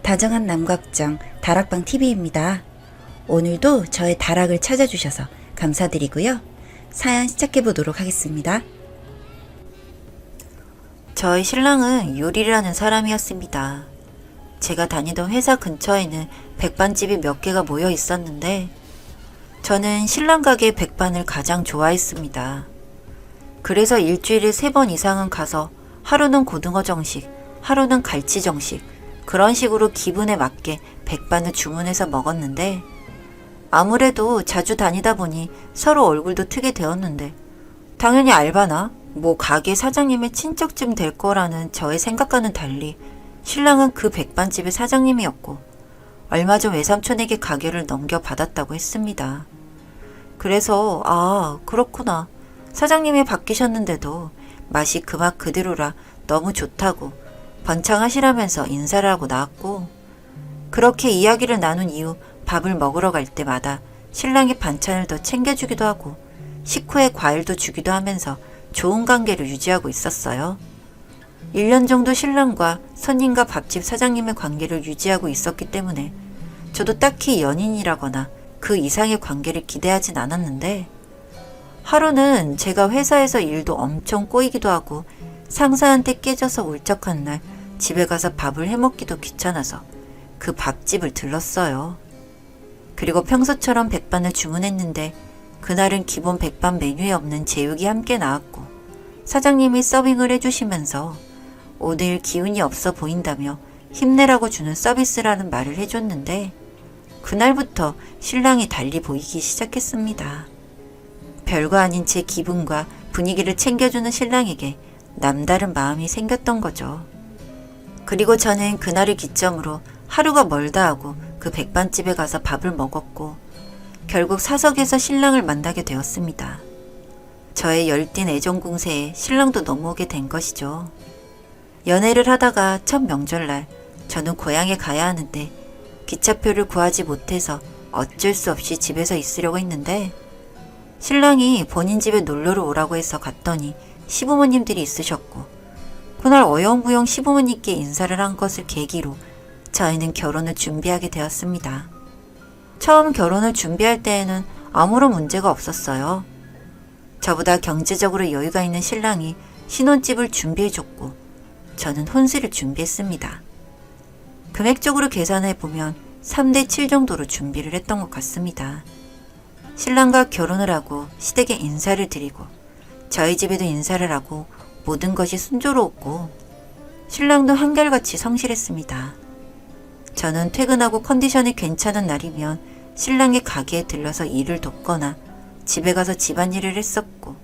다정한 남걱정 다락방TV입니다. 오늘도 저의 다락을 찾아주셔서 감사드리고요. 사연 시작해보도록 하겠습니다. 저의 신랑은 요리를 하는 사람이었습니다. 제가 다니던 회사 근처에는 백반집이 몇 개가 모여 있었는데 저는 신랑 가게 백반을 가장 좋아했습니다. 그래서 일주일에 3번 이상은 가서 하루는 고등어 정식, 하루는 갈치 정식, 그런 식으로 기분에 맞게 백반을 주문해서 먹었는데 아무래도 자주 다니다 보니 서로 얼굴도 트게 되었는데 당연히 알바나 뭐 가게 사장님의 친척쯤 될 거라는 저의 생각과는 달리 신랑은 그 백반집의 사장님이었고 얼마 전 외삼촌에게 가게를 넘겨받았다고 했습니다. 그래서 그렇구나. 사장님이 바뀌셨는데도 맛이 그 맛 그대로라 너무 좋다고 번창하시라면서 인사를 하고 나왔고 그렇게 이야기를 나눈 이후 밥을 먹으러 갈 때마다 신랑이 반찬을 더 챙겨주기도 하고 식후에 과일도 주기도 하면서 좋은 관계를 유지하고 있었어요. 1년 정도 신랑과 손님과 밥집 사장님의 관계를 유지하고 있었기 때문에 저도 딱히 연인이라거나 그 이상의 관계를 기대하진 않았는데 하루는 제가 회사에서 일도 엄청 꼬이기도 하고 상사한테 깨져서 울적한 날 집에 가서 밥을 해먹기도 귀찮아서 그 밥집을 들렀어요. 그리고 평소처럼 백반을 주문했는데 그날은 기본 백반 메뉴에 없는 제육이 함께 나왔고 사장님이 서빙을 해주시면서 오늘 기운이 없어 보인다며 힘내라고 주는 서비스라는 말을 해줬는데 그날부터 신랑이 달리 보이기 시작했습니다. 별거 아닌 제 기분과 분위기를 챙겨주는 신랑에게 남다른 마음이 생겼던 거죠. 그리고 저는 그날을 기점으로 하루가 멀다 하고 그 백반집에 가서 밥을 먹었고 결국 사석에서 신랑을 만나게 되었습니다. 저의 열띤 애정 공세에 신랑도 넘어오게 된 것이죠. 연애를 하다가 첫 명절날 저는 고향에 가야 하는데 기차표를 구하지 못해서 어쩔 수 없이 집에서 있으려고 했는데 신랑이 본인 집에 놀러를 오라고 해서 갔더니 시부모님들이 있으셨고 그날 어영부영 시부모님께 인사를 한 것을 계기로 저희는 결혼을 준비하게 되었습니다. 처음 결혼을 준비할 때에는 아무런 문제가 없었어요. 저보다 경제적으로 여유가 있는 신랑이 신혼집을 준비해줬고 저는 혼수를 준비했습니다. 금액적으로 계산해보면 3대 7 정도로 준비를 했던 것 같습니다. 신랑과 결혼을 하고 시댁에 인사를 드리고 저희 집에도 인사를 하고 모든 것이 순조로웠고 신랑도 한결같이 성실했습니다. 저는 퇴근하고 컨디션이 괜찮은 날이면 신랑의 가게에 들러서 일을 돕거나 집에 가서 집안일을 했었고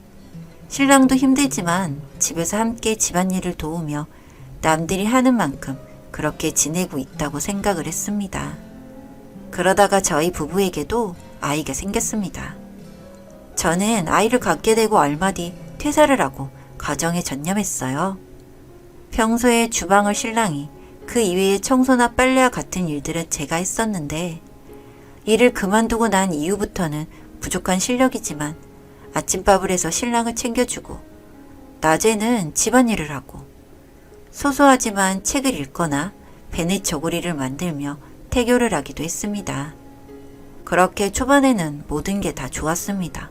신랑도 힘들지만 집에서 함께 집안일을 도우며 남들이 하는 만큼 그렇게 지내고 있다고 생각을 했습니다. 그러다가 저희 부부에게도 아이가 생겼습니다. 저는 아이를 갖게 되고 얼마 뒤 퇴사를 하고 가정에 전념했어요. 평소에 주방을 신랑이 그 이외의 청소나 빨래와 같은 일들은 제가 했었는데 일을 그만두고 난 이후부터는 부족한 실력이지만 아침밥을 해서 신랑을 챙겨주고 낮에는 집안일을 하고 소소하지만 책을 읽거나 베넷 저고리를 만들며 태교를 하기도 했습니다. 그렇게 초반에는 모든 게 다 좋았습니다.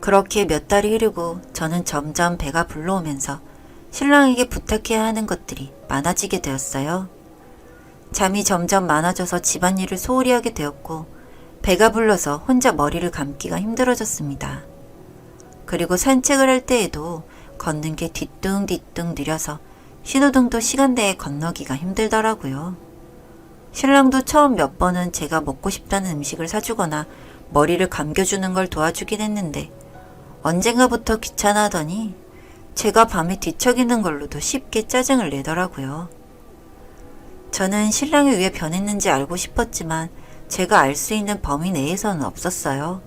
그렇게 몇 달이 흐르고 저는 점점 배가 불러오면서 신랑에게 부탁해야 하는 것들이 많아지게 되었어요. 잠이 점점 많아져서 집안일을 소홀히 하게 되었고 배가 불러서 혼자 머리를 감기가 힘들어졌습니다. 그리고 산책을 할 때에도 걷는 게 뒤뚱뒤뚱 느려서 신호등도 시간대에 건너기가 힘들더라고요. 신랑도 처음 몇 번은 제가 먹고 싶다는 음식을 사주거나 머리를 감겨주는 걸 도와주긴 했는데 언젠가부터 귀찮아하더니 제가 밤에 뒤척이는 걸로도 쉽게 짜증을 내더라고요. 저는 신랑이 왜 변했는지 알고 싶었지만 제가 알 수 있는 범위 내에서는 없었어요.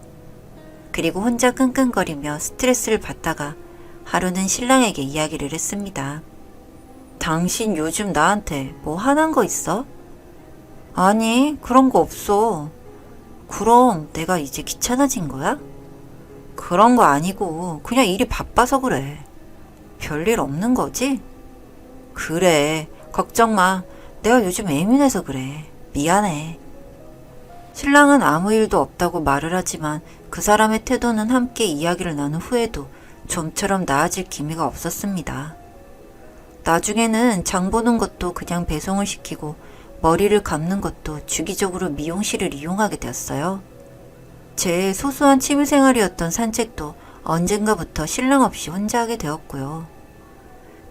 그리고 혼자 끙끙거리며 스트레스를 받다가 하루는 신랑에게 이야기를 했습니다. 당신 요즘 나한테 뭐 화난 거 있어? 아니, 그런 거 없어. 그럼 내가 이제 귀찮아진 거야? 그런 거 아니고 그냥 일이 바빠서 그래. 별일 없는 거지? 그래, 걱정 마. 내가 요즘 예민해서 그래. 미안해. 신랑은 아무 일도 없다고 말을 하지만 그 사람의 태도는 함께 이야기를 나눈 후에도 좀처럼 나아질 기미가 없었습니다. 나중에는 장 보는 것도 그냥 배송을 시키고 머리를 감는 것도 주기적으로 미용실을 이용하게 되었어요. 제 소소한 취미생활이었던 산책도 언젠가부터 신랑 없이 혼자 하게 되었고요.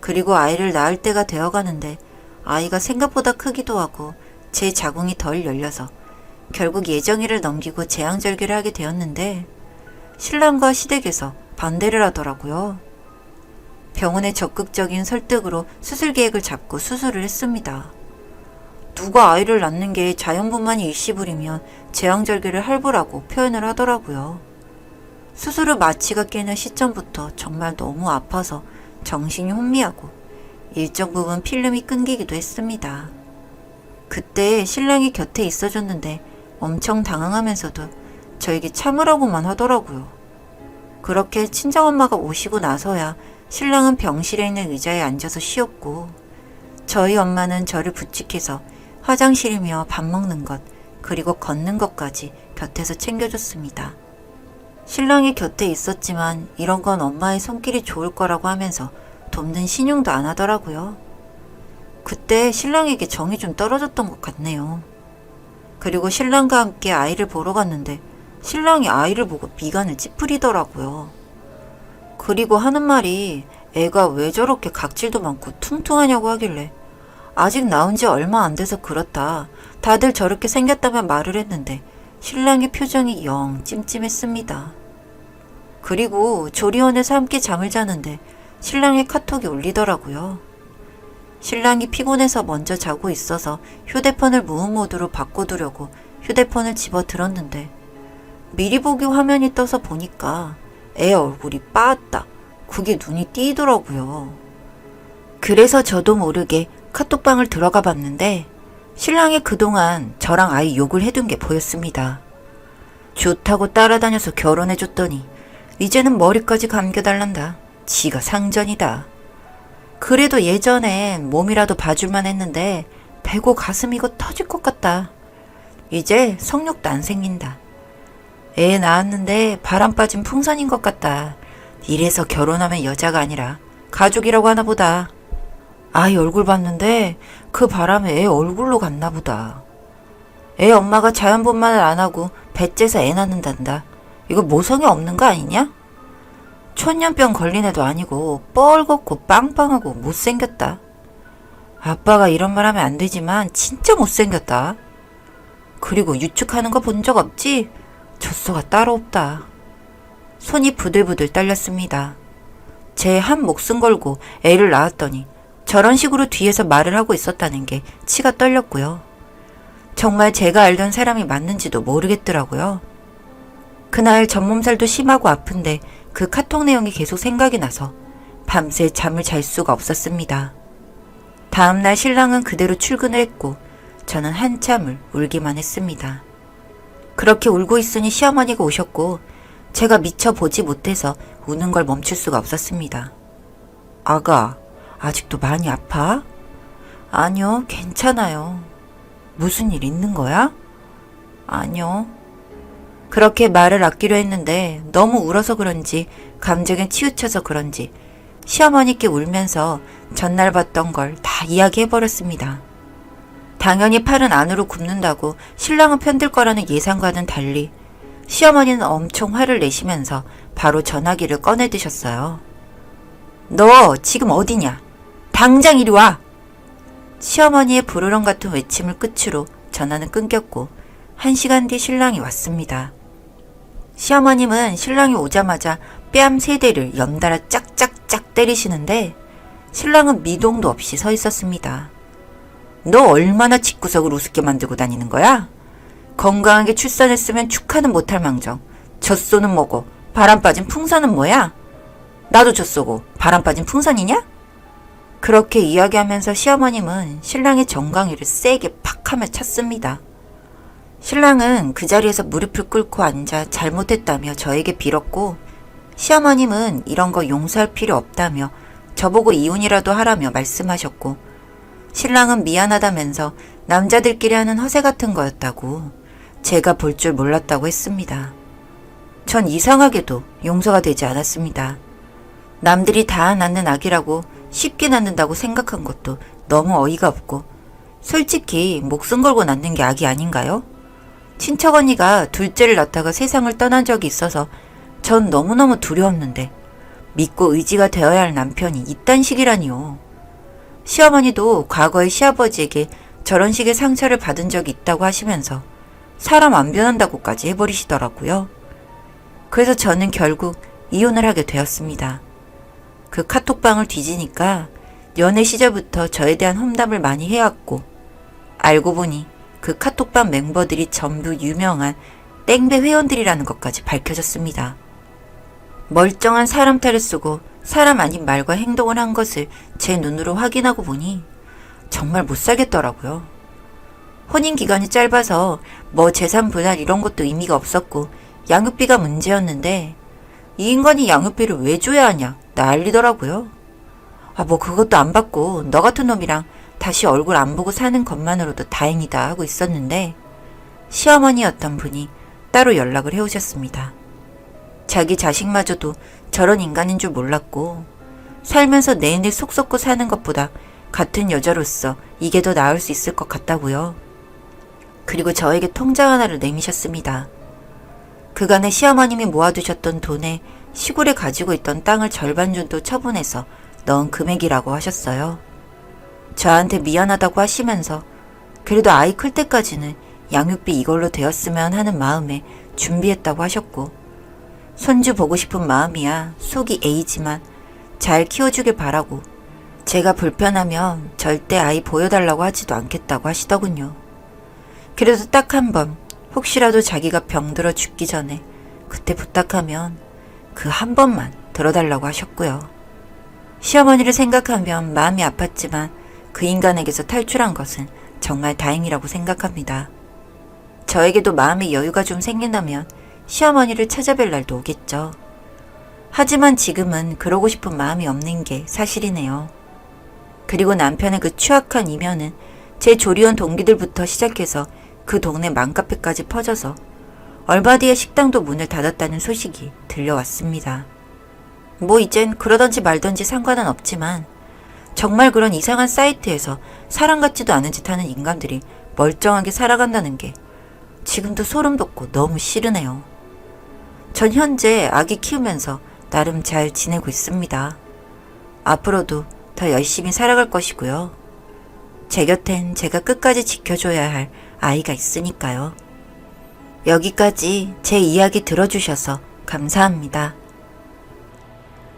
그리고 아이를 낳을 때가 되어가는데 아이가 생각보다 크기도 하고 제 자궁이 덜 열려서 결국 예정일을 넘기고 제왕절개를 하게 되었는데 신랑과 시댁에서 반대를 하더라고요. 병원의 적극적인 설득으로 수술 계획을 잡고 수술을 했습니다. 누가 아이를 낳는 게 자연분만이 일시불이면 제왕절개를 할부라고 표현을 하더라고요. 수술을 마취가 깨는 시점부터 정말 너무 아파서 정신이 혼미하고 일정 부분 필름이 끊기기도 했습니다. 그때 신랑이 곁에 있어줬는데 엄청 당황하면서도 저에게 참으라고만 하더라고요. 그렇게 친정엄마가 오시고 나서야 신랑은 병실에 있는 의자에 앉아서 쉬었고 저희 엄마는 저를 부축해서 화장실이며 밥 먹는 것 그리고 걷는 것까지 곁에서 챙겨줬습니다. 신랑이 곁에 있었지만 이런 건 엄마의 손길이 좋을 거라고 하면서 돕는 신용도 안 하더라고요. 그때 신랑에게 정이 좀 떨어졌던 것 같네요. 그리고 신랑과 함께 아이를 보러 갔는데 신랑이 아이를 보고 미간을 찌푸리더라고요. 그리고 하는 말이 애가 왜 저렇게 각질도 많고 퉁퉁하냐고 하길래 아직 나온 지 얼마 안 돼서 그렇다. 다들 저렇게 생겼다면 말을 했는데 신랑의 표정이 영 찜찜했습니다. 그리고 조리원에서 함께 잠을 자는데 신랑의 카톡이 울리더라고요. 신랑이 피곤해서 먼저 자고 있어서 휴대폰을 무음 모드로 바꿔두려고 휴대폰을 집어 들었는데 미리 보기 화면이 떠서 보니까 애 얼굴이 빠았다. 그게 눈이 띄더라고요. 그래서 저도 모르게 카톡방을 들어가 봤는데 신랑이 그동안 저랑 아이 욕을 해둔 게 보였습니다. 좋다고 따라다녀서 결혼해줬더니 이제는 머리까지 감겨달란다. 지가 상전이다. 그래도 예전엔 몸이라도 봐줄만 했는데 배고 가슴 이거 터질 것 같다. 이제 성욕도 안 생긴다. 애 낳았는데 바람 빠진 풍선인 것 같다. 이래서 결혼하면 여자가 아니라 가족이라고 하나 보다. 아이 얼굴 봤는데 그 바람에 애 얼굴로 갔나 보다. 애 엄마가 자연분만을 안 하고 배째서 애 낳는단다. 이거 모성이 없는 거 아니냐? 천년병 걸린 애도 아니고 뻘겋고 빵빵하고 못생겼다. 아빠가 이런 말 하면 안 되지만 진짜 못생겼다. 그리고 유축하는 거 본 적 없지? 젖소가 따로 없다. 손이 부들부들 떨렸습니다. 제 한 목숨 걸고 애를 낳았더니 저런 식으로 뒤에서 말을 하고 있었다는 게 치가 떨렸고요. 정말 제가 알던 사람이 맞는지도 모르겠더라고요. 그날 전몸살도 심하고 아픈데 그 카톡 내용이 계속 생각이 나서 밤새 잠을 잘 수가 없었습니다. 다음날 신랑은 그대로 출근을 했고 저는 한참을 울기만 했습니다. 그렇게 울고 있으니 시어머니가 오셨고 제가 미처 보지 못해서 우는 걸 멈출 수가 없었습니다. 아가, 아직도 많이 아파? 아니요, 괜찮아요. 무슨 일 있는 거야? 아니요. 그렇게 말을 아끼려 했는데 너무 울어서 그런지 감정에 치우쳐서 그런지 시어머니께 울면서 전날 봤던 걸 다 이야기해버렸습니다. 당연히 팔은 안으로 굽는다고 신랑은 편들 거라는 예상과는 달리 시어머니는 엄청 화를 내시면서 바로 전화기를 꺼내드셨어요. 너 지금 어디냐? 당장 이리 와! 시어머니의 부르렁 같은 외침을 끝으로 전화는 끊겼고 1시간 뒤 신랑이 왔습니다. 시어머님은 신랑이 오자마자 뺨 3대를 연달아 짝짝짝 때리시는데 신랑은 미동도 없이 서 있었습니다. 너 얼마나 집구석을 우습게 만들고 다니는 거야? 건강하게 출산했으면 축하는 못할 망정. 젖소는 뭐고 바람 빠진 풍선은 뭐야? 나도 젖소고 바람 빠진 풍선이냐? 그렇게 이야기하면서 시어머님은 신랑의 정강이를 세게 팍 하며 찼습니다. 신랑은 그 자리에서 무릎을 꿇고 앉아 잘못했다며 저에게 빌었고 시어머님은 이런 거 용서할 필요 없다며 저보고 이혼이라도 하라며 말씀하셨고 신랑은 미안하다면서 남자들끼리 하는 허세 같은 거였다고, 제가 볼 줄 몰랐다고 했습니다. 전 이상하게도 용서가 되지 않았습니다. 남들이 다 낳는 아기라고 쉽게 낳는다고 생각한 것도 너무 어이가 없고, 솔직히 목숨 걸고 낳는 게 아기 아닌가요? 친척 언니가 둘째를 낳다가 세상을 떠난 적이 있어서 전 너무너무 두려웠는데 믿고 의지가 되어야 할 남편이 이딴 식이라니요. 시어머니도 과거에 시아버지에게 저런 식의 상처를 받은 적이 있다고 하시면서 사람 안 변한다고까지 해버리시더라고요. 그래서 저는 결국 이혼을 하게 되었습니다. 그 카톡방을 뒤지니까 연애 시절부터 저에 대한 험담을 많이 해왔고, 알고 보니 그 카톡방 멤버들이 전부 유명한 땡배 회원들이라는 것까지 밝혀졌습니다. 멀쩡한 사람 탈을 쓰고 사람 아닌 말과 행동을 한 것을 제 눈으로 확인하고 보니 정말 못 살겠더라고요. 혼인 기간이 짧아서 뭐 재산 분할 이런 것도 의미가 없었고 양육비가 문제였는데, 이 인간이 양육비를 왜 줘야 하냐 난리더라고요. 뭐 그것도 안 받고 너 같은 놈이랑 다시 얼굴 안 보고 사는 것만으로도 다행이다 하고 있었는데, 시어머니였던 분이 따로 연락을 해오셨습니다. 자기 자식마저도 저런 인간인 줄 몰랐고, 살면서 내내 속 썩고 사는 것보다 같은 여자로서 이게 더 나을 수 있을 것 같다고요. 그리고 저에게 통장 하나를 내미셨습니다. 그간의 시어머님이 모아두셨던 돈에 시골에 가지고 있던 땅을 절반 정도 처분해서 넣은 금액이라고 하셨어요. 저한테 미안하다고 하시면서 그래도 아이 클 때까지는 양육비 이걸로 되었으면 하는 마음에 준비했다고 하셨고, 손주 보고 싶은 마음이야 속이 A지만 잘 키워주길 바라고, 제가 불편하면 절대 아이 보여달라고 하지도 않겠다고 하시더군요. 그래도 딱 한 번 혹시라도 자기가 병들어 죽기 전에 그때 부탁하면 그 한 번만 들어달라고 하셨고요. 시어머니를 생각하면 마음이 아팠지만 그 인간에게서 탈출한 것은 정말 다행이라고 생각합니다. 저에게도 마음의 여유가 좀 생긴다면 시어머니를 찾아뵐 날도 오겠죠. 하지만 지금은 그러고 싶은 마음이 없는 게 사실이네요. 그리고 남편의 그 추악한 이면은 제 조리원 동기들부터 시작해서 그 동네 맘카페까지 퍼져서 얼마 뒤에 식당도 문을 닫았다는 소식이 들려왔습니다. 뭐 이젠 그러던지 말던지 상관은 없지만 정말 그런 이상한 사이트에서 사람 같지도 않은 짓 하는 인간들이 멀쩡하게 살아간다는 게 지금도 소름 돋고 너무 싫으네요. 전 현재 아기 키우면서 나름 잘 지내고 있습니다. 앞으로도 더 열심히 살아갈 것이고요. 제 곁엔 제가 끝까지 지켜줘야 할 아이가 있으니까요. 여기까지 제 이야기 들어주셔서 감사합니다.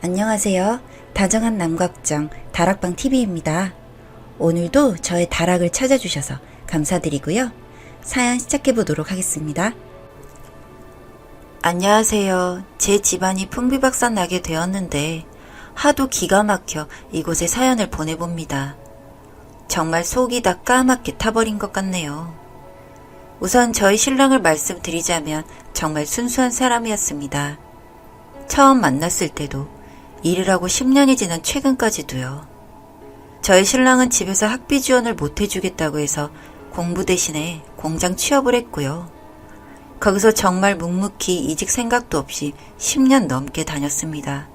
안녕하세요. 다정한 남걱정 다락방TV입니다. 오늘도 저의 다락을 찾아주셔서 감사드리고요. 사연 시작해보도록 하겠습니다. 안녕하세요. 제 집안이 풍비박산 나게 되었는데 하도 기가 막혀 이곳에 사연을 보내봅니다. 정말 속이 다 까맣게 타버린 것 같네요. 우선 저희 신랑을 말씀드리자면 정말 순수한 사람이었습니다. 처음 만났을 때도 일을 하고 10년이 지난 최근까지도요. 저희 신랑은 집에서 학비 지원을 못 해주겠다고 해서 공부 대신에 공장 취업을 했고요. 거기서 정말 묵묵히 이직 생각도 없이 10년 넘게 다녔습니다.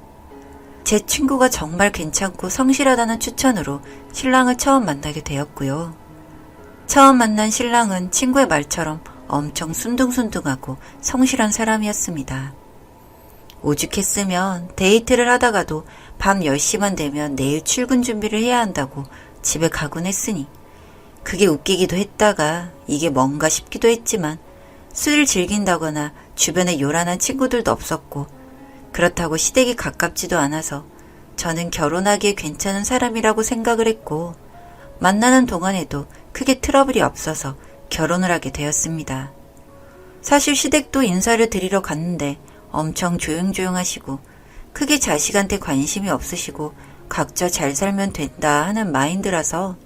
제 친구가 정말 괜찮고 성실하다는 추천으로 신랑을 처음 만나게 되었고요. 처음 만난 신랑은 친구의 말처럼 엄청 순둥순둥하고 성실한 사람이었습니다. 오죽했으면 데이트를 하다가도 밤 10시만 되면 내일 출근 준비를 해야 한다고 집에 가곤 했으니 그게 웃기기도 했다가 이게 뭔가 싶기도 했지만 술을 즐긴다거나 주변에 요란한 친구들도 없었고 그렇다고 시댁이 가깝지도 않아서 저는 결혼하기에 괜찮은 사람이라고 생각을 했고 만나는 동안에도 크게 트러블이 없어서 결혼을 하게 되었습니다. 사실 시댁도 인사를 드리러 갔는데 엄청 조용조용하시고 크게 자식한테 관심이 없으시고 각자 잘 살면 된다 하는 마인드라서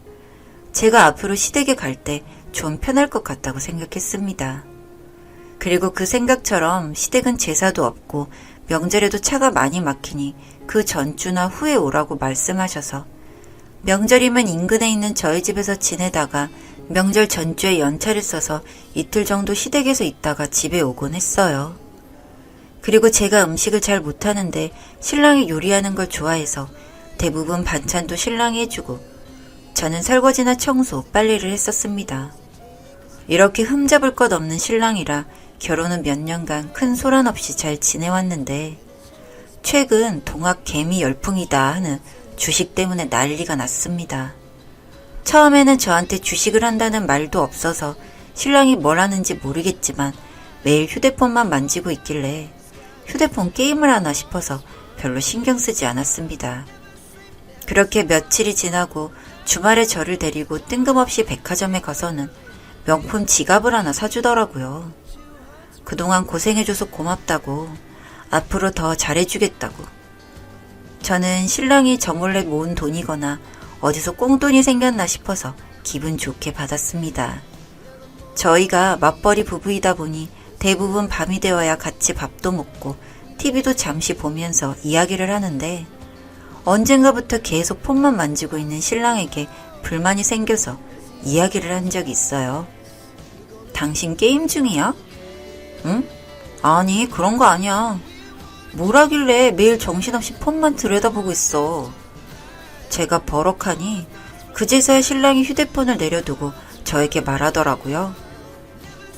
제가 앞으로 시댁에 갈 때 좀 편할 것 같다고 생각했습니다. 그리고 그 생각처럼 시댁은 제사도 없고 명절에도 차가 많이 막히니 그 전주나 후에 오라고 말씀하셔서 명절이면 인근에 있는 저희 집에서 지내다가 명절 전주에 연차를 써서 이틀 정도 시댁에서 있다가 집에 오곤 했어요. 그리고 제가 음식을 잘 못하는데 신랑이 요리하는 걸 좋아해서 대부분 반찬도 신랑이 해주고 저는 설거지나 청소, 빨래를 했었습니다. 이렇게 흠잡을 것 없는 신랑이라 결혼 후 몇 년간 큰 소란 없이 잘 지내왔는데 최근 동학 개미 열풍이다 하는 주식 때문에 난리가 났습니다. 처음에는 저한테 주식을 한다는 말도 없어서 신랑이 뭘 하는지 모르겠지만 매일 휴대폰만 만지고 있길래 휴대폰 게임을 하나 싶어서 별로 신경 쓰지 않았습니다. 그렇게 며칠이 지나고 주말에 저를 데리고 뜬금없이 백화점에 가서는 명품 지갑을 하나 사주더라고요. 그동안 고생해줘서 고맙다고, 앞으로 더 잘해주겠다고. 저는 신랑이 저 몰래 모은 돈이거나 어디서 꽁돈이 생겼나 싶어서 기분 좋게 받았습니다. 저희가 맞벌이 부부이다 보니 대부분 밤이 되어야 같이 밥도 먹고 TV도 잠시 보면서 이야기를 하는데 언젠가부터 계속 폰만 만지고 있는 신랑에게 불만이 생겨서 이야기를 한 적이 있어요. 당신 게임 중이야? 응? 아니, 그런 거 아니야. 뭘 하길래 매일 정신없이 폰만 들여다보고 있어. 제가 버럭하니 그제서야 신랑이 휴대폰을 내려두고 저에게 말하더라고요.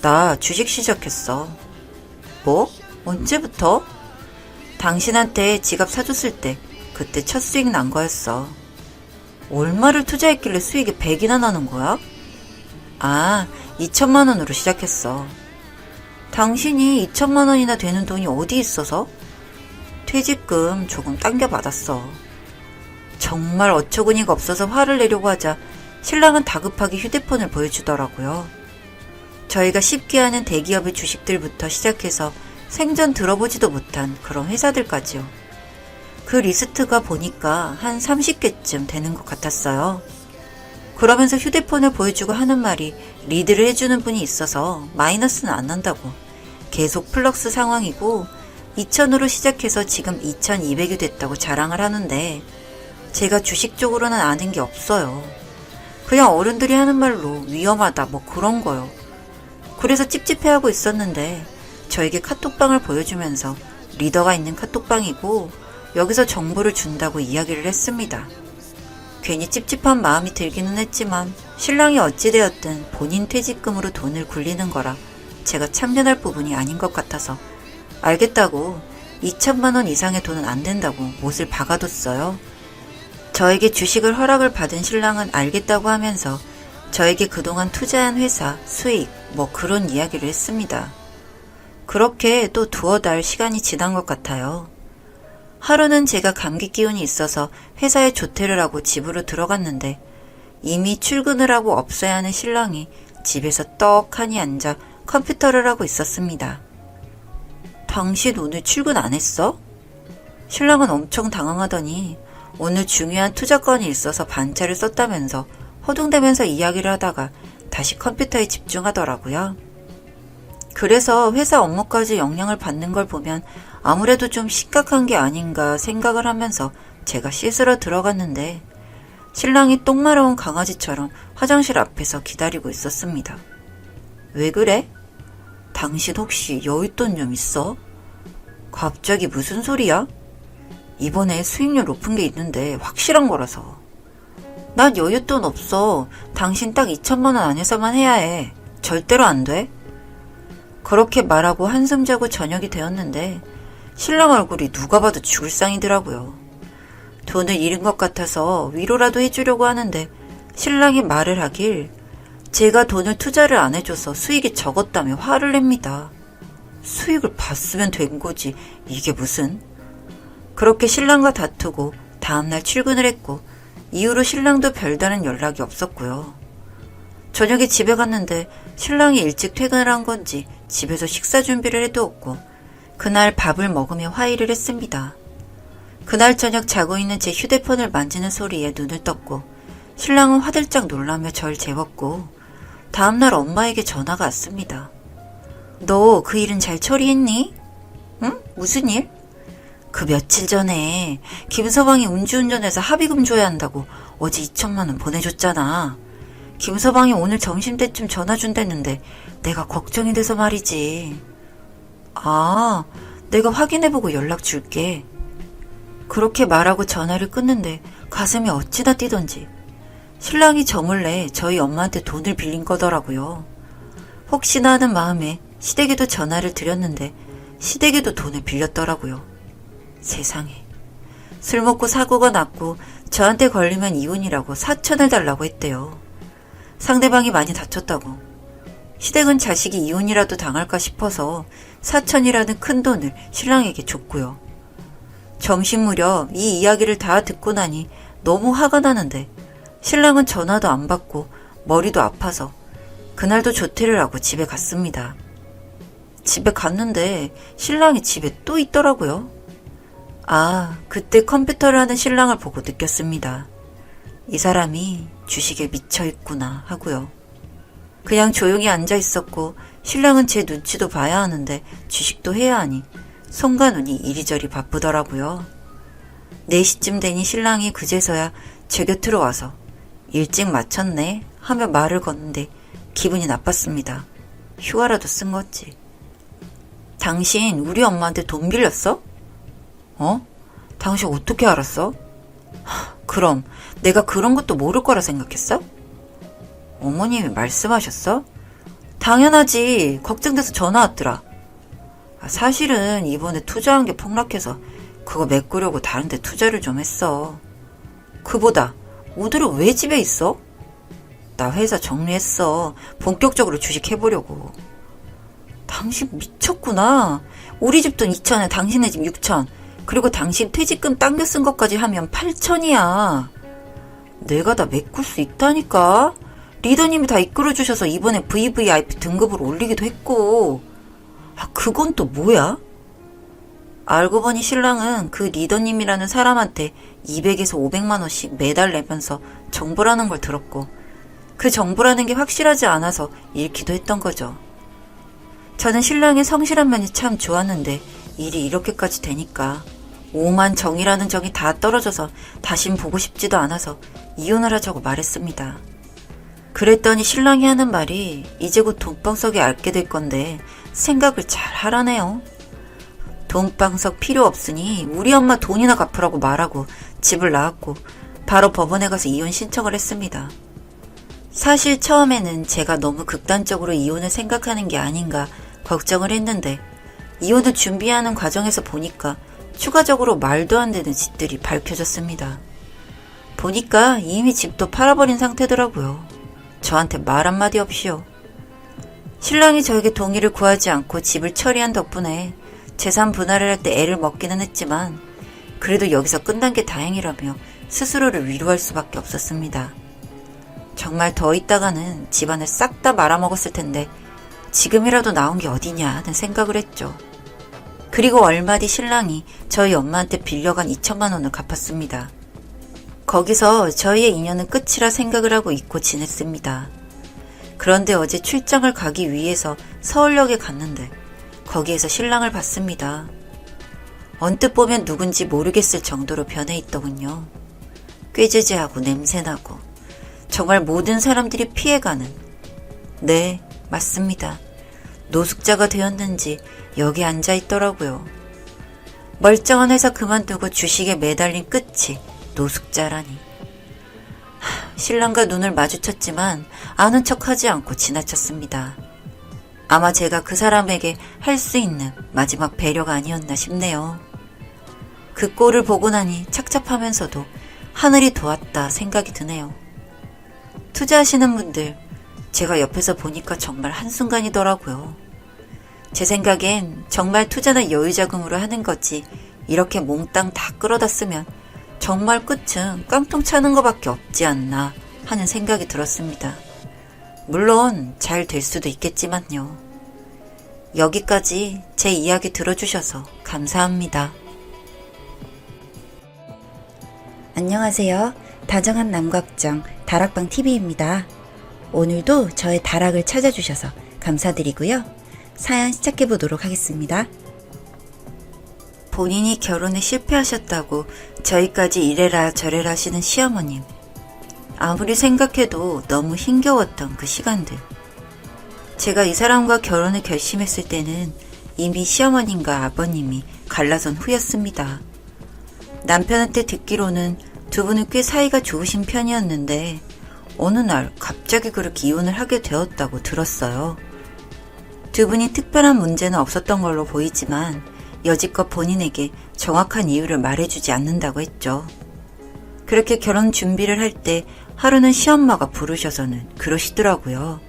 나 주식 시작했어. 뭐? 언제부터? 당신한테 지갑 사줬을 때 그때 첫 수익 난 거였어. 얼마를 투자했길래 수익이 100이나 나는 거야? 아, 2천만 원으로 시작했어. 당신이 2천만 원이나 되는 돈이 어디 있어서? 퇴직금 조금 당겨받았어. 정말 어처구니가 없어서 화를 내려고 하자 신랑은 다급하게 휴대폰을 보여주더라고요. 저희가 쉽게 하는 대기업의 주식들부터 시작해서 생전 들어보지도 못한 그런 회사들까지요. 그 리스트가 보니까 한 30개쯤 되는 것 같았어요. 그러면서 휴대폰을 보여주고 하는 말이 리드를 해주는 분이 있어서 마이너스는 안 난다고. 계속 플럭스 상황이고 2,000으로 시작해서 지금 2,200이 됐다고 자랑을 하는데 제가 주식 쪽으로는 아는 게 없어요. 그냥 어른들이 하는 말로 위험하다 뭐 그런 거요. 그래서 찝찝해하고 있었는데 저에게 카톡방을 보여주면서 리더가 있는 카톡방이고 여기서 정보를 준다고 이야기를 했습니다. 괜히 찝찝한 마음이 들기는 했지만 신랑이 어찌되었든 본인 퇴직금으로 돈을 굴리는 거라 제가 참견할 부분이 아닌 것 같아서 알겠다고 2천만 원 이상의 돈은 안 된다고 못을 박아뒀어요. 저에게 주식을 허락을 받은 신랑은 알겠다고 하면서 저에게 그동안 투자한 회사, 수익, 뭐 그런 이야기를 했습니다. 그렇게 또 두어 달 시간이 지난 것 같아요. 하루는 제가 감기 기운이 있어서 회사에 조퇴를 하고 집으로 들어갔는데 이미 출근을 하고 없어야 하는 신랑이 집에서 떡하니 앉아 컴퓨터를 하고 있었습니다. 당신 오늘 출근 안 했어? 신랑은 엄청 당황하더니 오늘 중요한 투자 건이 있어서 반차를 썼다면서 허둥대면서 이야기를 하다가 다시 컴퓨터에 집중하더라고요. 그래서 회사 업무까지 영향을 받는 걸 보면 아무래도 좀 심각한 게 아닌가 생각을 하면서 제가 씻으러 들어갔는데 신랑이 똥 마려운 강아지처럼 화장실 앞에서 기다리고 있었습니다. 왜 그래? 당신 혹시 여윳돈 좀 있어? 갑자기 무슨 소리야? 이번에 수익률 높은 게 있는데 확실한 거라서. 난 여윳돈 없어. 당신 딱 2천만 원 안에서만 해야 해. 절대로 안 돼. 그렇게 말하고 한숨 자고 저녁이 되었는데 신랑 얼굴이 누가 봐도 죽을 상이더라고요. 돈을 잃은 것 같아서 위로라도 해주려고 하는데 신랑이 말을 하길 제가 돈을 투자를 안 해줘서 수익이 적었다며 화를 냅니다. 수익을 봤으면 된 거지 이게 무슨. 그렇게 신랑과 다투고 다음날 출근을 했고 이후로 신랑도 별다른 연락이 없었고요. 저녁에 집에 갔는데 신랑이 일찍 퇴근을 한 건지 집에서 식사 준비를 해두었고 그날 밥을 먹으며 화해를 했습니다. 그날 저녁 자고 있는 제 휴대폰을 만지는 소리에 눈을 떴고 신랑은 화들짝 놀라며 절 재웠고 다음날 엄마에게 전화가 왔습니다. 너 그 일은 잘 처리했니? 응? 무슨 일? 그 며칠 전에 김서방이 음주운전해서 합의금 줘야 한다고 어제 2천만 원 보내줬잖아. 김서방이 오늘 점심때쯤 전화 준댔는데 내가 걱정이 돼서 말이지. 아, 내가 확인해보고 연락 줄게. 그렇게 말하고 전화를 끊는데 가슴이 어찌나 뛰던지. 신랑이 저 몰래 저희 엄마한테 돈을 빌린 거더라고요. 혹시나 하는 마음에 시댁에도 전화를 드렸는데 시댁에도 돈을 빌렸더라고요. 세상에. 술 먹고 사고가 났고 저한테 걸리면 이혼이라고 4천을 달라고 했대요. 상대방이 많이 다쳤다고. 시댁은 자식이 이혼이라도 당할까 싶어서 4천이라는 큰 돈을 신랑에게 줬고요. 점심 무렵 이 이야기를 다 듣고 나니 너무 화가 나는데 신랑은 전화도 안 받고 머리도 아파서 그날도 조퇴를 하고 집에 갔습니다. 집에 갔는데 신랑이 집에 또 있더라고요. 아, 그때 컴퓨터를 하는 신랑을 보고 느꼈습니다. 이 사람이 주식에 미쳐 있구나 하고요. 그냥 조용히 앉아 있었고 신랑은 제 눈치도 봐야 하는데 주식도 해야 하니 손과 눈이 이리저리 바쁘더라고요. 4시쯤 되니 신랑이 그제서야 제 곁으로 와서 일찍 마쳤네 하며 말을 거는데 기분이 나빴습니다. 휴가라도 쓴 거지. 당신 우리 엄마한테 돈 빌렸어? 어? 당신 어떻게 알았어? 그럼 내가 그런 것도 모를 거라 생각했어? 어머님이 말씀하셨어? 당연하지. 걱정돼서 전화 왔더라. 사실은 이번에 투자한 게 폭락해서 그거 메꾸려고 다른 데 투자를 좀 했어. 그보다 오늘은 왜 집에 있어? 나 회사 정리했어. 본격적으로 주식 해보려고. 당신 미쳤구나. 우리 집 돈 2천에 당신네 집 6천. 그리고 당신 퇴직금 당겨 쓴 것까지 하면 8천이야. 내가 다 메꿀 수 있다니까. 리더님이 다 이끌어주셔서 이번에 VVIP 등급을 올리기도 했고. 그건 또 뭐야? 알고 보니 신랑은 그 리더님이라는 사람한테 200에서 500만 원씩 매달 내면서 정보라는 걸 들었고 그 정보라는 게 확실하지 않아서 잃기도 했던 거죠. 저는 신랑의 성실한 면이 참 좋았는데 일이 이렇게까지 되니까 오만 정이라는 정이 다 떨어져서 다신 보고 싶지도 않아서 이혼을 하자고 말했습니다. 그랬더니 신랑이 하는 말이 이제 곧 돈방석에 앓게 될 건데 생각을 잘 하라네요. 돈방석 필요 없으니 우리 엄마 돈이나 갚으라고 말하고 집을 나왔고 바로 법원에 가서 이혼 신청을 했습니다. 사실 처음에는 제가 너무 극단적으로 이혼을 생각하는 게 아닌가 걱정을 했는데 이혼을 준비하는 과정에서 보니까 추가적으로 말도 안 되는 짓들이 밝혀졌습니다. 보니까 이미 집도 팔아버린 상태더라고요. 저한테 말 한마디 없이요. 신랑이 저에게 동의를 구하지 않고 집을 처리한 덕분에 재산 분할을 할 때 애를 먹기는 했지만 그래도 여기서 끝난 게 다행이라며 스스로를 위로할 수밖에 없었습니다. 정말 더 있다가는 집안을 싹 다 말아먹었을 텐데 지금이라도 나온 게 어디냐 하는 생각을 했죠. 그리고 얼마 뒤 신랑이 저희 엄마한테 빌려간 2천만 원을 갚았습니다. 거기서 저희의 인연은 끝이라 생각을 하고 잊고 지냈습니다. 그런데 어제 출장을 가기 위해서 서울역에 갔는데 거기에서 신랑을 봤습니다. 언뜻 보면 누군지 모르겠을 정도로 변해 있더군요. 꾀죄죄하고 냄새나고 정말 모든 사람들이 피해가는, 네, 맞습니다. 노숙자가 되었는지 여기 앉아 있더라고요. 멀쩡한 회사 그만두고 주식에 매달린 끝이 노숙자라니. 신랑과 눈을 마주쳤지만 아는 척하지 않고 지나쳤습니다. 아마 제가 그 사람에게 할 수 있는 마지막 배려가 아니었나 싶네요. 그 꼴을 보고 나니 착잡하면서도 하늘이 도왔다 생각이 드네요. 투자하시는 분들, 제가 옆에서 보니까 정말 한순간이더라고요. 제 생각엔 정말 투자는 여유자금으로 하는 거지 이렇게 몽땅 다 끌어다 쓰면 정말 끝은 깡통 차는 것밖에 없지 않나 하는 생각이 들었습니다. 물론 잘 될 수도 있겠지만요. 여기까지 제 이야기 들어주셔서 감사합니다. 안녕하세요. 다정한 남걱정 다락방TV입니다. 오늘도 저의 다락을 찾아주셔서 감사드리고요. 사연 시작해보도록 하겠습니다. 본인이 결혼에 실패하셨다고 저희까지 이래라 저래라 하시는 시어머님. 아무리 생각해도 너무 힘겨웠던 그 시간들. 제가 이 사람과 결혼을 결심했을 때는 이미 시어머님과 아버님이 갈라선 후였습니다. 남편한테 듣기로는 두 분은 꽤 사이가 좋으신 편이었는데 어느 날 갑자기 그렇게 이혼을 하게 되었다고 들었어요. 두 분이 특별한 문제는 없었던 걸로 보이지만 여지껏 본인에게 정확한 이유를 말해주지 않는다고 했죠. 그렇게 결혼 준비를 할 때 하루는 시엄마가 부르셔서는 그러시더라고요.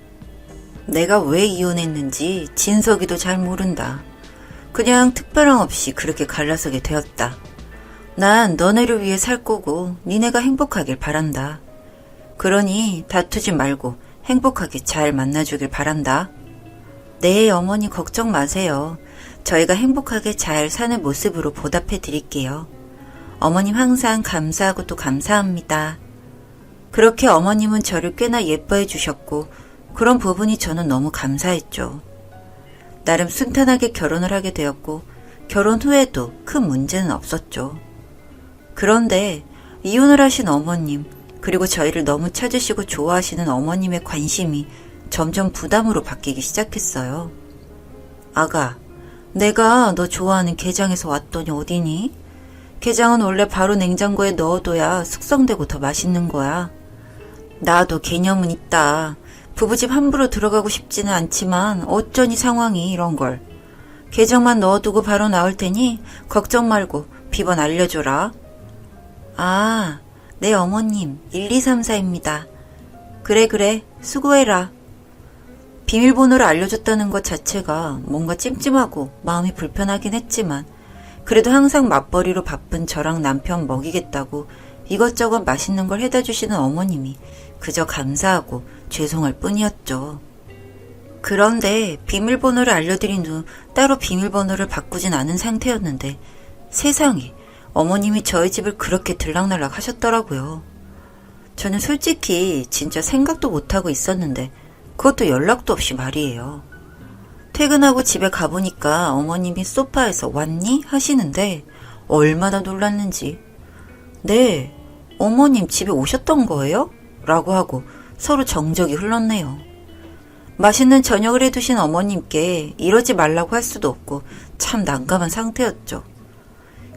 내가 왜 이혼했는지 진석이도 잘 모른다. 그냥 특별함 없이 그렇게 갈라서게 되었다. 난 너네를 위해 살 거고 니네가 행복하길 바란다. 그러니 다투지 말고 행복하게 잘 만나주길 바란다. 네, 어머니 걱정 마세요. 저희가 행복하게 잘 사는 모습으로 보답해 드릴게요. 어머님 항상 감사하고 또 감사합니다. 그렇게 어머님은 저를 꽤나 예뻐해 주셨고 그런 부분이 저는 너무 감사했죠. 나름 순탄하게 결혼을 하게 되었고 결혼 후에도 큰 문제는 없었죠. 그런데 이혼을 하신 어머님 그리고 저희를 너무 찾으시고 좋아하시는 어머님의 관심이 점점 부담으로 바뀌기 시작했어요. 아가, 내가 너 좋아하는 게장에서 왔더니 어디니? 게장은 원래 바로 냉장고에 넣어둬야 숙성되고 더 맛있는 거야. 나도 개념은 있다. 부부집 함부로 들어가고 싶지는 않지만 어쩌니 상황이 이런 걸. 게장만 넣어두고 바로 나올 테니 걱정 말고 비번 알려줘라. 아, 네 어머님 1234입니다. 그래 수고해라. 비밀번호를 알려줬다는 것 자체가 뭔가 찜찜하고 마음이 불편하긴 했지만 그래도 항상 맞벌이로 바쁜 저랑 남편 먹이겠다고 이것저것 맛있는 걸 해다 주시는 어머님이 그저 감사하고 죄송할 뿐이었죠. 그런데 비밀번호를 알려드린 후 따로 비밀번호를 바꾸진 않은 상태였는데 세상에 어머님이 저희 집을 그렇게 들락날락 하셨더라고요. 저는 솔직히 진짜 생각도 못하고 있었는데 그것도 연락도 없이 말이에요. 퇴근하고 집에 가보니까 어머님이 소파에서 왔니? 하시는데 얼마나 놀랐는지. 네, 어머님 집에 오셨던 거예요? 라고 하고 서로 정적이 흘렀네요. 맛있는 저녁을 해두신 어머님께 이러지 말라고 할 수도 없고 참 난감한 상태였죠.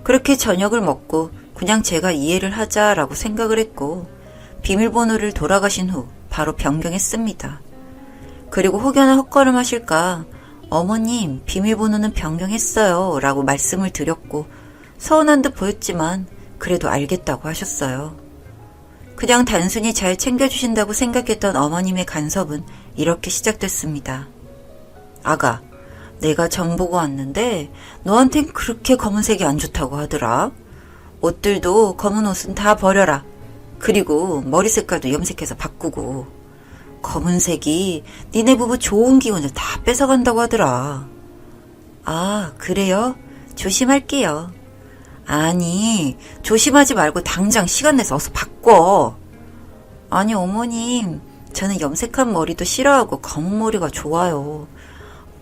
그렇게 저녁을 먹고 그냥 제가 이해를 하자라고 생각을 했고 비밀번호를 돌아가신 후 바로 변경했습니다. 그리고 혹여나 헛걸음 하실까 어머님 비밀번호는 변경했어요 라고 말씀을 드렸고 서운한 듯 보였지만 그래도 알겠다고 하셨어요. 그냥 단순히 잘 챙겨주신다고 생각했던 어머님의 간섭은 이렇게 시작됐습니다. 아가, 내가 점 보고 왔는데 너한텐 그렇게 검은색이 안 좋다고 하더라. 옷들도 검은 옷은 다 버려라. 그리고 머리 색깔도 염색해서 바꾸고. 검은색이 니네 부부 좋은 기운을 다 뺏어간다고 하더라. 아, 그래요? 조심할게요. 아니, 조심하지 말고 당장 시간 내서 어서 바꿔. 아니, 어머님, 저는 염색한 머리도 싫어하고 검은 머리가 좋아요.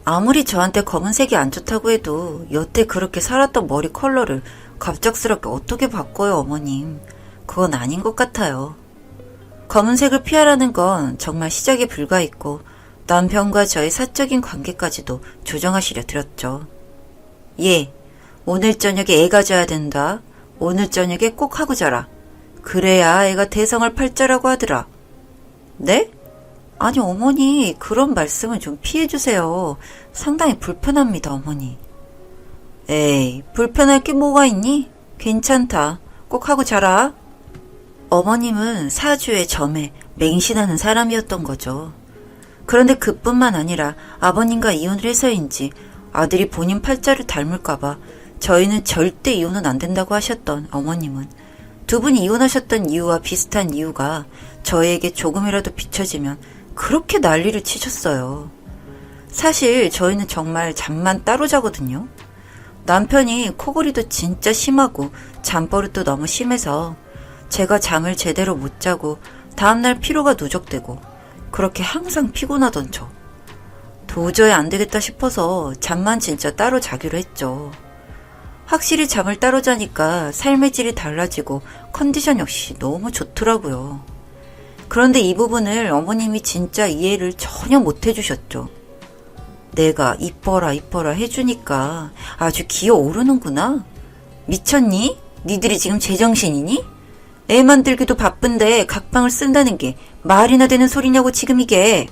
아무리 저한테 검은색이 안 좋다고 해도 여태 그렇게 살았던 머리 컬러를 갑작스럽게 어떻게 바꿔요, 어머님. 그건 아닌 것 같아요. 검은색을 피하라는 건 정말 시작에 불과했고 남편과 저의 사적인 관계까지도 조정하시려 들었죠. 예, 오늘 저녁에 애 가져야 된다. 오늘 저녁에 꼭 하고 자라. 그래야 애가 대성을 팔자라고 하더라. 네? 아니 어머니 그런 말씀은 좀 피해주세요. 상당히 불편합니다 어머니. 에이 불편할 게 뭐가 있니? 괜찮다. 꼭 하고 자라. 어머님은 사주에 점에 맹신하는 사람이었던 거죠. 그런데 그뿐만 아니라 아버님과 이혼을 해서인지 아들이 본인 팔자를 닮을까봐 저희는 절대 이혼은 안 된다고 하셨던 어머님은 두 분이 이혼하셨던 이유와 비슷한 이유가 저희에게 조금이라도 비춰지면 그렇게 난리를 치셨어요. 사실 저희는 정말 잠만 따로 자거든요. 남편이 코골이도 진짜 심하고 잠버릇도 너무 심해서 제가 잠을 제대로 못 자고 다음날 피로가 누적되고 그렇게 항상 피곤하던 저. 도저히 안 되겠다 싶어서 잠만 진짜 따로 자기로 했죠. 확실히 잠을 따로 자니까 삶의 질이 달라지고 컨디션 역시 너무 좋더라고요. 그런데 이 부분을 어머님이 진짜 이해를 전혀 못 해주셨죠. 내가 이뻐라 이뻐라 해주니까 아주 기어오르는구나. 미쳤니? 니들이 지금 제정신이니? 애 만들기도 바쁜데 각방을 쓴다는 게 말이나 되는 소리냐고 지금 이게.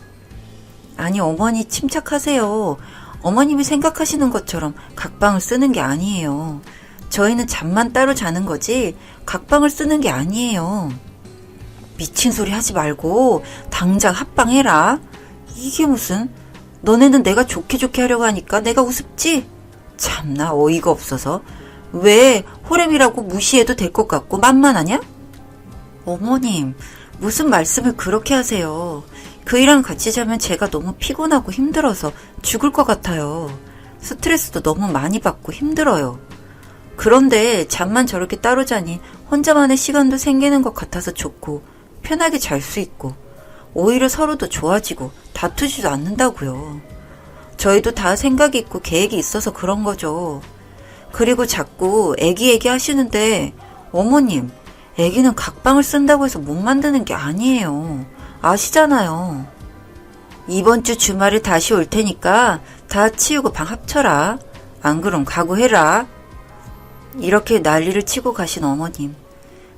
아니 어머니 침착하세요. 어머님이 생각하시는 것처럼 각방을 쓰는 게 아니에요. 저희는 잠만 따로 자는 거지 각방을 쓰는 게 아니에요. 미친 소리 하지 말고 당장 합방해라. 이게 무슨, 너네는 내가 좋게 좋게 하려고 하니까 내가 우습지? 참나 어이가 없어서. 왜 호렘이라고 무시해도 될 것 같고 만만하냐? 어머님, 무슨 말씀을 그렇게 하세요. 그이랑 같이 자면 제가 너무 피곤하고 힘들어서 죽을 것 같아요. 스트레스도 너무 많이 받고 힘들어요. 그런데 잠만 저렇게 따로 자니 혼자만의 시간도 생기는 것 같아서 좋고 편하게 잘 수 있고 오히려 서로도 좋아지고 다투지도 않는다고요. 저희도 다 생각이 있고 계획이 있어서 그런 거죠. 그리고 자꾸 애기 하시는데 어머님, 애기는 각방을 쓴다고 해서 못 만드는 게 아니에요. 아시잖아요. 이번 주 주말에 다시 올 테니까 다 치우고 방 합쳐라. 안 그럼 각오해라. 이렇게 난리를 치고 가신 어머님.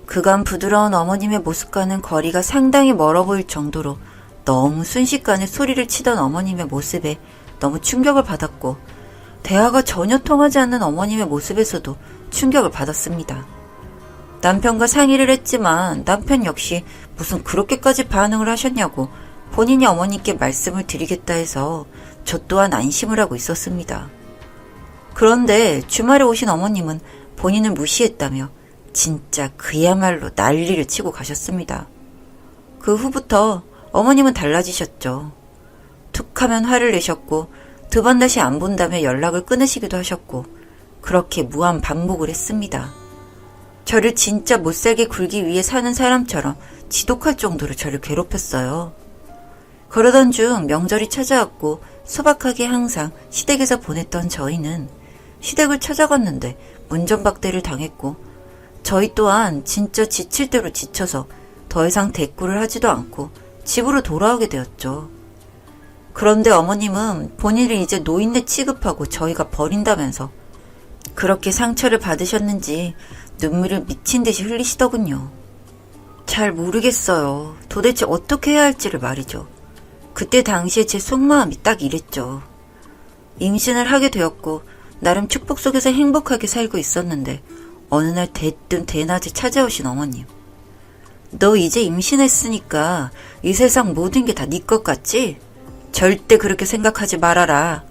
그간 부드러운 어머님의 모습과는 거리가 상당히 멀어 보일 정도로 너무 순식간에 소리를 치던 어머님의 모습에 너무 충격을 받았고, 대화가 전혀 통하지 않는 어머님의 모습에서도 충격을 받았습니다. 남편과 상의를 했지만 남편 역시 무슨 그렇게까지 반응을 하셨냐고 본인이 어머니께 말씀을 드리겠다 해서 저 또한 안심을 하고 있었습니다. 그런데 주말에 오신 어머님은 본인을 무시했다며 진짜 그야말로 난리를 치고 가셨습니다. 그 후부터 어머님은 달라지셨죠. 툭하면 화를 내셨고 두 번 다시 안 본다며 연락을 끊으시기도 하셨고 그렇게 무한 반복을 했습니다. 저를 진짜 못살게 굴기 위해 사는 사람처럼 지독할 정도로 저를 괴롭혔어요. 그러던 중 명절이 찾아왔고 소박하게 항상 시댁에서 보냈던 저희는 시댁을 찾아갔는데 문전박대를 당했고 저희 또한 진짜 지칠 대로 지쳐서 더 이상 대꾸를 하지도 않고 집으로 돌아오게 되었죠. 그런데 어머님은 본인을 이제 노인네 취급하고 저희가 버린다면서 그렇게 상처를 받으셨는지 눈물을 미친 듯이 흘리시더군요. 잘 모르겠어요. 도대체 어떻게 해야 할지를 말이죠. 그때 당시에 제 속마음이 딱 이랬죠. 임신을 하게 되었고 나름 축복 속에서 행복하게 살고 있었는데 어느 날 대뜸 대낮에 찾아오신 어머님. 너 이제 임신했으니까 이 세상 모든 게 다 네 것 같지? 절대 그렇게 생각하지 말아라.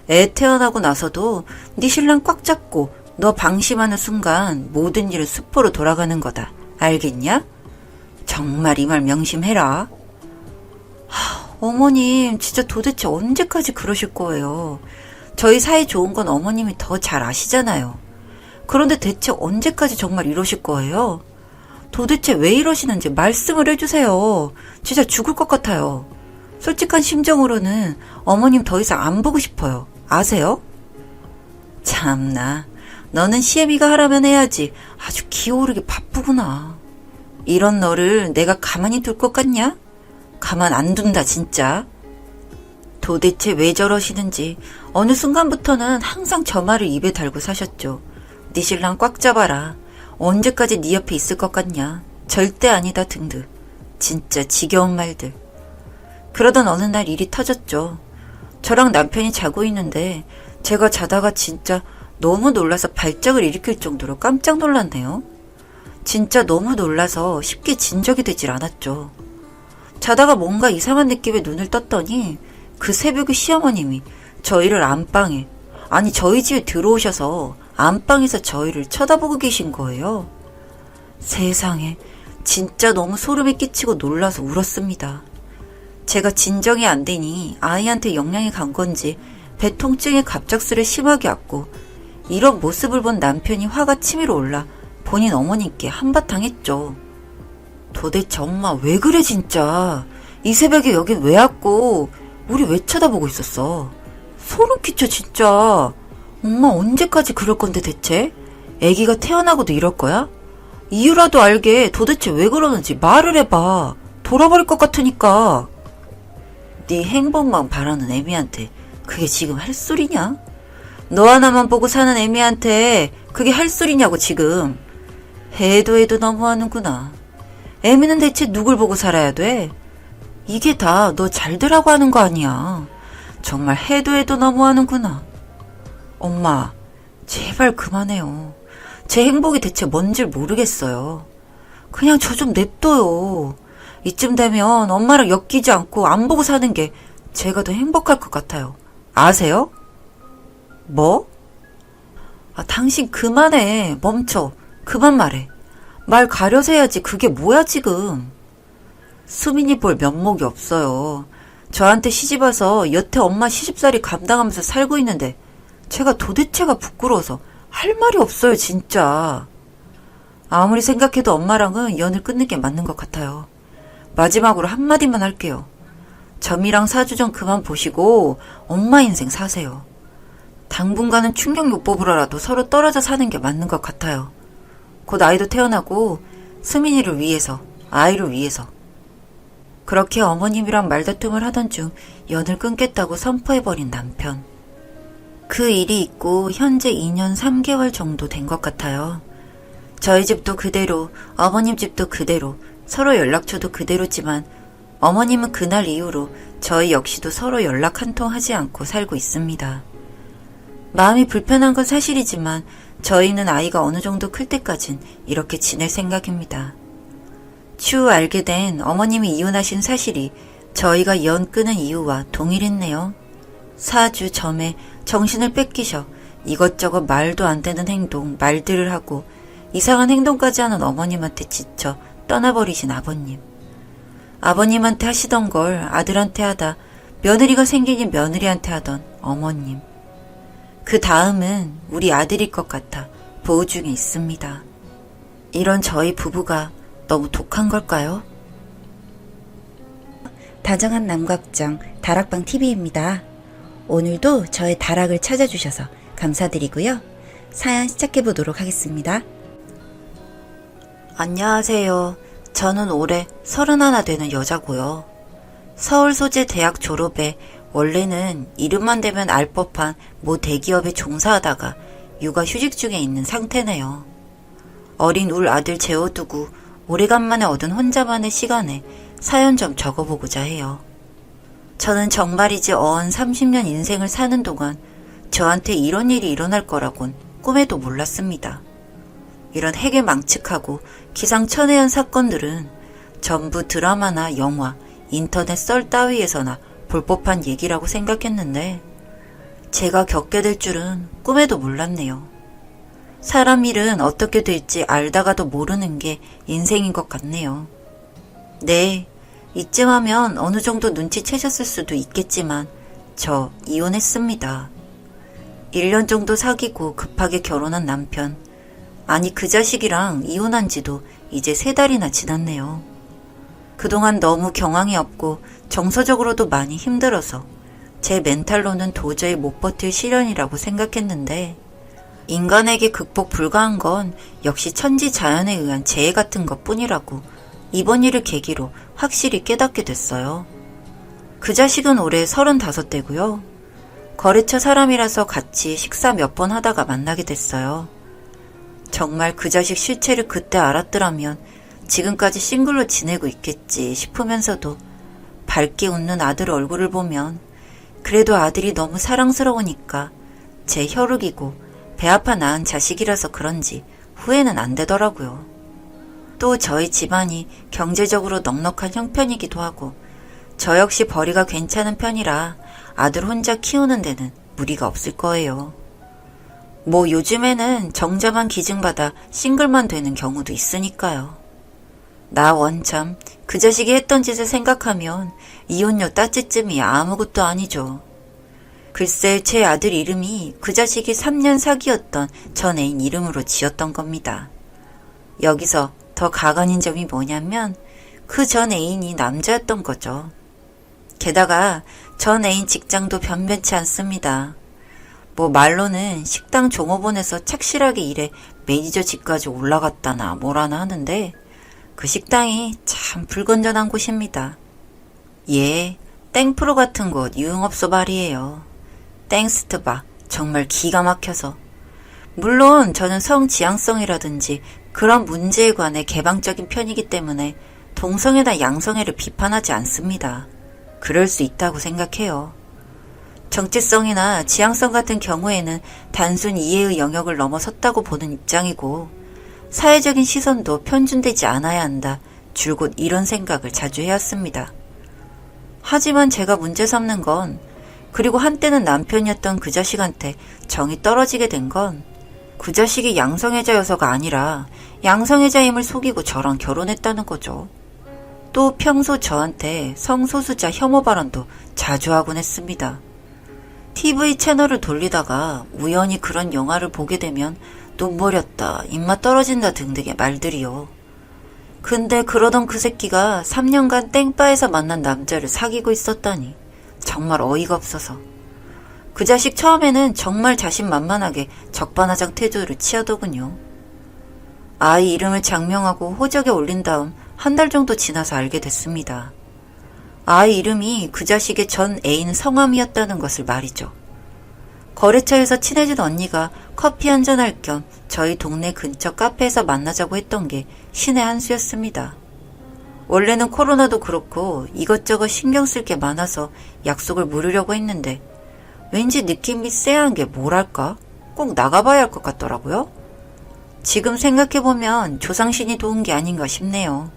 애 태어나고 나서도 네 신랑 꽉 잡고 너 방심하는 순간 모든 일은 수포로 돌아가는 거다. 알겠냐? 정말 이 말 명심해라. 어머님 진짜 도대체 언제까지 그러실 거예요? 저희 사이 좋은 건 어머님이 더 잘 아시잖아요. 그런데 대체 언제까지 정말 이러실 거예요? 도대체 왜 이러시는지 말씀을 해주세요. 진짜 죽을 것 같아요. 솔직한 심정으로는 어머님 더 이상 안 보고 싶어요. 아세요? 참나, 너는 시애미가 하라면 해야지. 아주 기어오르게 바쁘구나. 이런 너를 내가 가만히 둘 것 같냐? 가만 안 둔다 진짜. 도대체 왜 저러시는지 어느 순간부터는 항상 저 말을 입에 달고 사셨죠. 네 신랑 꽉 잡아라. 언제까지 네 옆에 있을 것 같냐. 절대 아니다 등등. 진짜 지겨운 말들. 그러던 어느 날 일이 터졌죠. 저랑 남편이 자고 있는데 제가 자다가 진짜 너무 놀라서 발작을 일으킬 정도로 깜짝 놀랐네요. 진짜 너무 놀라서 쉽게 진적이 되질 않았죠. 자다가 뭔가 이상한 느낌에 눈을 떴더니 그 새벽에 시어머님이 저희를 안방에, 아니 저희 집에 들어오셔서 안방에서 저희를 쳐다보고 계신 거예요. 세상에, 진짜 너무 소름이 끼치고 놀라서 울었습니다. 제가 진정이 안 되니 아이한테 영향이 간 건지 배 통증에 갑작스레 심하게 왔고 이런 모습을 본 남편이 화가 치밀어 올라 본인 어머님께 한바탕 했죠. 도대체 엄마 왜 그래 진짜. 이 새벽에 여긴 왜 왔고 우리 왜 쳐다보고 있었어. 소름 끼쳐 진짜. 엄마 언제까지 그럴 건데 대체? 애기가 태어나고도 이럴 거야? 이유라도 알게 도대체 왜 그러는지 말을 해봐. 돌아버릴 것 같으니까. 네 행복만 바라는 애미한테 그게 지금 할 소리냐? 너 하나만 보고 사는 애미한테 그게 할 소리냐고 지금. 해도 너무하는구나. 애미는 대체 누굴 보고 살아야 돼? 이게 다 너 잘되라고 하는 거 아니야. 정말 해도 너무하는구나. 엄마, 제발 그만해요. 제 행복이 대체 뭔지 모르겠어요. 그냥 저 좀 냅둬요. 이쯤 되면 엄마랑 엮이지 않고 안 보고 사는 게 제가 더 행복할 것 같아요. 아세요? 뭐? 당신 그만해. 멈춰. 그만 말해. 말 가려서 해야지. 그게 뭐야 지금. 수민이 볼 면목이 없어요. 저한테 시집와서 여태 엄마 시집살이 감당하면서 살고 있는데 제가 도대체가 부끄러워서 할 말이 없어요 진짜. 아무리 생각해도 엄마랑은 연을 끊는 게 맞는 것 같아요. 마지막으로 한마디만 할게요. 점이랑 사주 좀 그만 보시고 엄마 인생 사세요. 당분간은 충격요법으로라도 서로 떨어져 사는 게 맞는 것 같아요. 곧 아이도 태어나고 수민이를 위해서, 아이를 위해서. 그렇게 어머님이랑 말다툼을 하던 중 연을 끊겠다고 선포해버린 남편. 그 일이 있고 현재 2년 3개월 정도 된 것 같아요. 저희 집도 그대로, 어머님 집도 그대로, 서로 연락처도 그대로지만 어머님은 그날 이후로 저희 역시도 서로 연락 한 통 하지 않고 살고 있습니다. 마음이 불편한 건 사실이지만 저희는 아이가 어느 정도 클 때까진 이렇게 지낼 생각입니다. 추후 알게 된 어머님이 이혼하신 사실이 저희가 연 끊은 이유와 동일했네요. 사주 점에 정신을 뺏기셔 이것저것 말도 안 되는 행동, 말들을 하고 이상한 행동까지 하는 어머님한테 지쳐 떠나버리신 아버님. 아버님한테 하시던 걸 아들한테 하다 며느리가 생기니 며느리한테 하던 어머님. 그 다음은 우리 아들일 것 같아 보호 중에 있습니다. 이런 저희 부부가 너무 독한 걸까요? 다정한 남각정 다락방 TV입니다. 오늘도 저의 다락을 찾아주셔서 감사드리고요. 사연 시작해보도록 하겠습니다. 안녕하세요. 저는 올해 31 되는 여자고요. 서울 소재 대학 졸업에 원래는 이름만 대면 알 법한 모 대기업에 종사하다가 육아 휴직 중에 있는 상태네요. 어린 울 아들 재워두고 오래간만에 얻은 혼자만의 시간에 사연 좀 적어보고자 해요. 저는 정말이지 어언 30년 인생을 사는 동안 저한테 이런 일이 일어날 거라곤 꿈에도 몰랐습니다. 이런 해괴망측하고 기상천외한 사건들은 전부 드라마나 영화, 인터넷 썰 따위에서나 볼 법한 얘기라고 생각했는데 제가 겪게 될 줄은 꿈에도 몰랐네요. 사람 일은 어떻게 될지 알다가도 모르는 게 인생인 것 같네요. 네, 이쯤 하면 어느 정도 눈치채셨을 수도 있겠지만 저 이혼했습니다. 1년 정도 사귀고 급하게 결혼한 남편. 아니 그 자식이랑 이혼한 지도 이제 3달이나 지났네요. 그동안 너무 경황이 없고 정서적으로도 많이 힘들어서 제 멘탈로는 도저히 못 버틸 시련이라고 생각했는데 인간에게 극복 불가한 건 역시 천지자연에 의한 재해 같은 것 뿐이라고 이번 일을 계기로 확실히 깨닫게 됐어요. 그 자식은 올해 35대고요. 거래처 사람이라서 같이 식사 몇 번 하다가 만나게 됐어요. 정말 그 자식 실체를 그때 알았더라면 지금까지 싱글로 지내고 있겠지 싶으면서도 밝게 웃는 아들 얼굴을 보면 그래도 아들이 너무 사랑스러우니까 제 혈육이고 배 아파 낳은 자식이라서 그런지 후회는 안 되더라고요. 또 저희 집안이 경제적으로 넉넉한 형편이기도 하고 저 역시 벌이가 괜찮은 편이라 아들 혼자 키우는 데는 무리가 없을 거예요. 뭐 요즘에는 정자만 기증받아 싱글만 되는 경우도 있으니까요. 나 원참 그 자식이 했던 짓을 생각하면 이혼료 따찌쯤이 아무것도 아니죠. 글쎄 제 아들 이름이 그 자식이 3년 사귀었던 전 애인 이름으로 지었던 겁니다. 여기서 더 가관인 점이 뭐냐면 그 전 애인이 남자였던 거죠. 게다가 전 애인 직장도 변변치 않습니다. 뭐 말로는 식당 종업원에서 착실하게 일해 매니저 직까지 올라갔다나 뭐라나 하는데 그 식당이 참 참 불건전한 곳입니다. 예, 땡프로 같은 곳 유흥업소 말이에요. 땡스트바 정말 기가 막혀서. 물론 저는 성지향성이라든지 그런 문제에 관해 개방적인 편이기 때문에 동성애나 양성애를 비판하지 않습니다. 그럴 수 있다고 생각해요. 정체성이나 지향성 같은 경우에는 단순 이해의 영역을 넘어섰다고 보는 입장이고 사회적인 시선도 편준되지 않아야 한다. 줄곧 이런 생각을 자주 해왔습니다. 하지만 제가 문제 삼는 건 그리고 한때는 남편이었던 그 자식한테 정이 떨어지게 된 건 그 자식이 양성애자여서가 아니라 양성애자임을 속이고 저랑 결혼했다는 거죠. 또 평소 저한테 성소수자 혐오 발언도 자주 하곤 했습니다. TV 채널을 돌리다가 우연히 그런 영화를 보게 되면 눈물렸다, 입맛 떨어진다 등등의 말들이요. 근데 그러던 그 새끼가 3년간 땡바에서 만난 남자를 사귀고 있었다니 정말 어이가 없어서. 그 자식 처음에는 정말 자신만만하게 적반하장 태도를 취하더군요. 아이 이름을 장명하고 호적에 올린 다음 한 달 정도 지나서 알게 됐습니다. 아이 이름이 그 자식의 전 애인 성함이었다는 것을 말이죠. 거래처에서 친해진 언니가 커피 한잔할 겸 저희 동네 근처 카페에서 만나자고 했던 게 신의 한 수였습니다. 원래는 코로나도 그렇고 이것저것 신경 쓸 게 많아서 약속을 미루려고 했는데 왠지 느낌이 쎄한 게 뭐랄까? 꼭 나가봐야 할 것 같더라고요. 지금 생각해보면 조상신이 도운 게 아닌가 싶네요.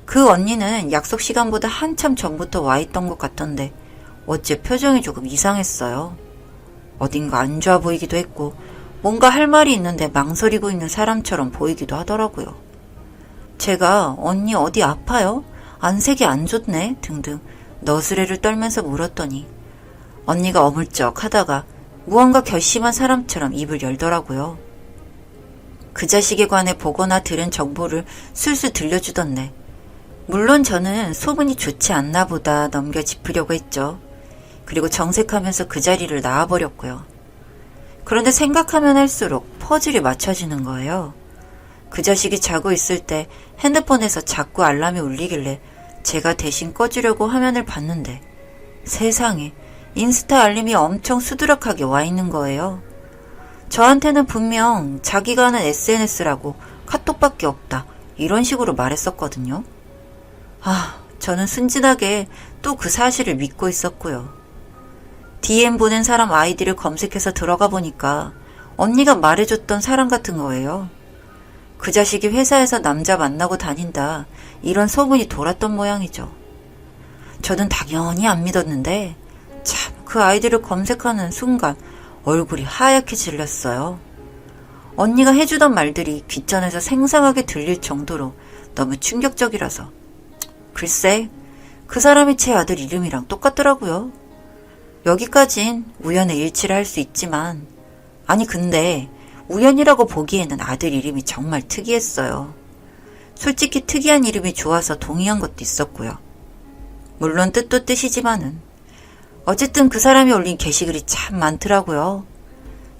그 언니는 약속 시간보다 한참 전부터 와 있던 것 같던데 어째 표정이 조금 이상했어요. 어딘가 안 좋아 보이기도 했고 뭔가 할 말이 있는데 망설이고 있는 사람처럼 보이기도 하더라고요. 제가 언니 어디 아파요? 안색이 안 좋네? 등등 너스레를 떨면서 물었더니 언니가 어물쩍 하다가 무언가 결심한 사람처럼 입을 열더라고요. 그 자식에 관해 보거나 들은 정보를 술술 들려주던데 물론 저는 소문이 좋지 않나 보다 넘겨 짚으려고 했죠. 그리고 정색하면서 그 자리를 나와버렸고요. 그런데 생각하면 할수록 퍼즐이 맞춰지는 거예요. 그 자식이 자고 있을 때 핸드폰에서 자꾸 알람이 울리길래 제가 대신 꺼주려고 화면을 봤는데 세상에 인스타 알림이 엄청 수두룩하게 와 있는 거예요. 저한테는 분명 자기가 하는 SNS라고 카톡밖에 없다 이런 식으로 말했었거든요. 저는 순진하게 또 그 사실을 믿고 있었고요. DM 보낸 사람 아이디를 검색해서 들어가 보니까 언니가 말해줬던 사람 같은 거예요. 그 자식이 회사에서 남자 만나고 다닌다 이런 소문이 돌았던 모양이죠. 저는 당연히 안 믿었는데 참 그 아이디를 검색하는 순간 얼굴이 하얗게 질렸어요. 언니가 해주던 말들이 귓전에서 생생하게 들릴 정도로 너무 충격적이라서 글쎄 그 사람이 제 아들 이름이랑 똑같더라고요. 여기까진 우연의 일치를 할 수 있지만 아니 근데 우연이라고 보기에는 아들 이름이 정말 특이했어요. 솔직히 특이한 이름이 좋아서 동의한 것도 있었고요. 물론 뜻도 뜻이지만은 어쨌든 그 사람이 올린 게시글이 참 많더라고요.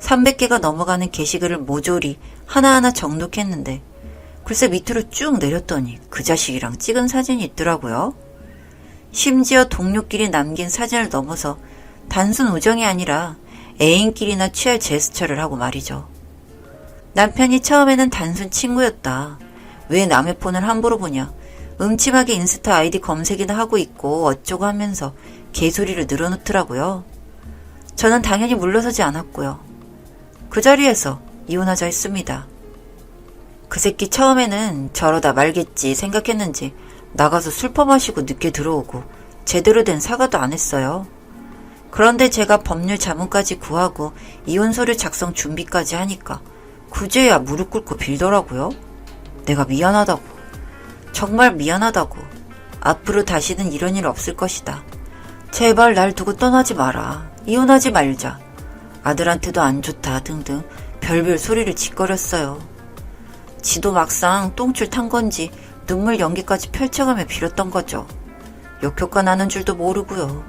300개가 넘어가는 게시글을 모조리 하나하나 정독했는데 글쎄 밑으로 쭉 내렸더니 그 자식이랑 찍은 사진이 있더라고요. 심지어 동료끼리 남긴 사진을 넘어서 단순 우정이 아니라 애인끼리나 취할 제스처를 하고 말이죠. 남편이 처음에는 단순 친구였다. 왜 남의 폰을 함부로 보냐. 음침하게 인스타 아이디 검색이나 하고 있고 어쩌고 하면서 개소리를 늘어놓더라고요. 저는 당연히 물러서지 않았고요. 그 자리에서 이혼하자 했습니다. 그 새끼 처음에는 저러다 말겠지 생각했는지 나가서 술 퍼마시고 늦게 들어오고 제대로 된 사과도 안 했어요. 그런데 제가 법률 자문까지 구하고 이혼서류 작성 준비까지 하니까 그제야 무릎 꿇고 빌더라고요. 내가 미안하다고. 정말 미안하다고. 앞으로 다시는 이런 일 없을 것이다. 제발 날 두고 떠나지 마라. 이혼하지 말자. 아들한테도 안 좋다 등등 별별 소리를 짓거렸어요. 지도 막상 똥줄 탄 건지 눈물 연기까지 펼쳐가며 빌었던 거죠. 역효과 나는 줄도 모르고요.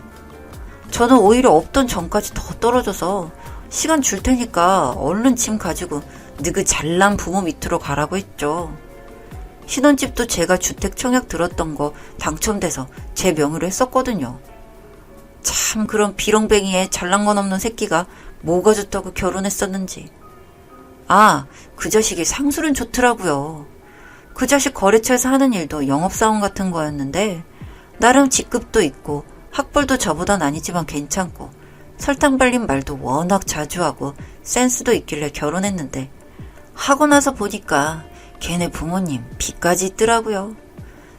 저는 오히려 없던 전까지 더 떨어져서 시간 줄 테니까 얼른 짐 가지고 느그 잘난 부모 밑으로 가라고 했죠. 신혼집도 제가 주택 청약 들었던 거 당첨돼서 제 명의로 했었거든요. 참 그런 비렁뱅이에 잘난 건 없는 새끼가 뭐가 좋다고 결혼했었는지. 아, 그 자식이 상술은 좋더라고요. 그 자식 거래처에서 하는 일도 영업사원 같은 거였는데 나름 직급도 있고 학벌도 저보단 아니지만 괜찮고 설탕 발린 말도 워낙 자주 하고 센스도 있길래 결혼했는데 하고 나서 보니까 걔네 부모님 빚까지 있더라고요.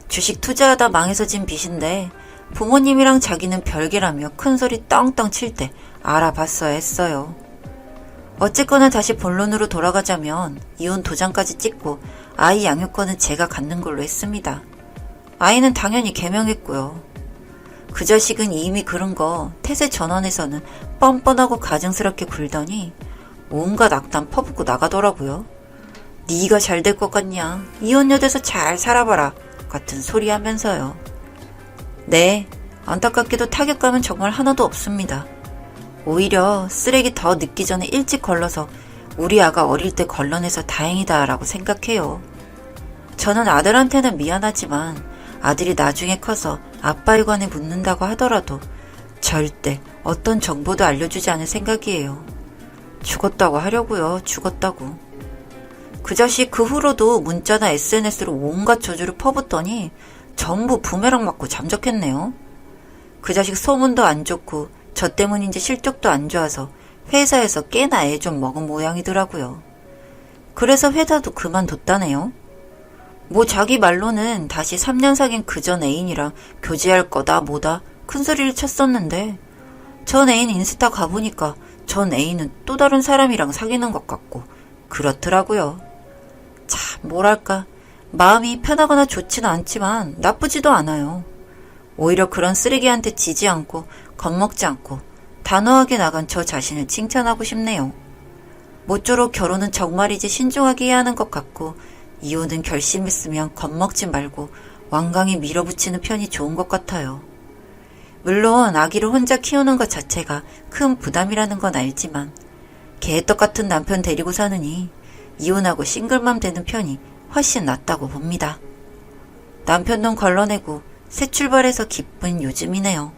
주식 투자하다 망해서 진 빚인데 부모님이랑 자기는 별개라며 큰소리 떵떵 칠 때 알아봤어야 했어요. 어쨌거나 다시 본론으로 돌아가자면 이혼 도장까지 찍고 아이 양육권은 제가 갖는 걸로 했습니다. 아이는 당연히 개명했고요. 그 자식은 이미 그런 거 태세 전환에서는 뻔뻔하고 가증스럽게 굴더니 온갖 악담 퍼붓고 나가더라고요. 네가 잘 될 것 같냐? 이혼녀 돼서 잘 살아봐라 같은 소리 하면서요. 네, 안타깝게도 타격감은 정말 하나도 없습니다. 오히려 쓰레기 더 늦기 전에 일찍 걸러서 우리 아가 어릴 때 걸러내서 다행이다 라고 생각해요. 저는 아들한테는 미안하지만 아들이 나중에 커서 아빠 일관에 묻는다고 하더라도 절대 어떤 정보도 알려주지 않을 생각이에요. 죽었다고 하려고요. 죽었다고. 그 자식 그 후로도 문자나 SNS로 온갖 저주를 퍼붓더니 전부 부메랑 맞고 잠적했네요. 그 자식 소문도 안 좋고 저 때문인지 실적도 안 좋아서 회사에서 꽤나 애 좀 먹은 모양이더라고요. 그래서 회사도 그만뒀다네요. 뭐 자기 말로는 다시 3년 사귄 그 전 애인이랑 교제할 거다 뭐다 큰소리를 쳤었는데 전 애인 인스타 가보니까 전 애인은 또 다른 사람이랑 사귀는 것 같고 그렇더라고요. 참 뭐랄까 마음이 편하거나 좋지는 않지만 나쁘지도 않아요. 오히려 그런 쓰레기한테 지지 않고 겁먹지 않고 단호하게 나간 저 자신을 칭찬하고 싶네요. 모쪼록 결혼은 정말이지 신중하게 해야 하는 것 같고 이혼은 결심했으면 겁먹지 말고 완강히 밀어붙이는 편이 좋은 것 같아요. 물론 아기를 혼자 키우는 것 자체가 큰 부담이라는 건 알지만 개떡 같은 남편 데리고 사느니 이혼하고 싱글맘 되는 편이 훨씬 낫다고 봅니다. 남편 돈 걸러내고 새 출발해서 기쁜 요즘이네요.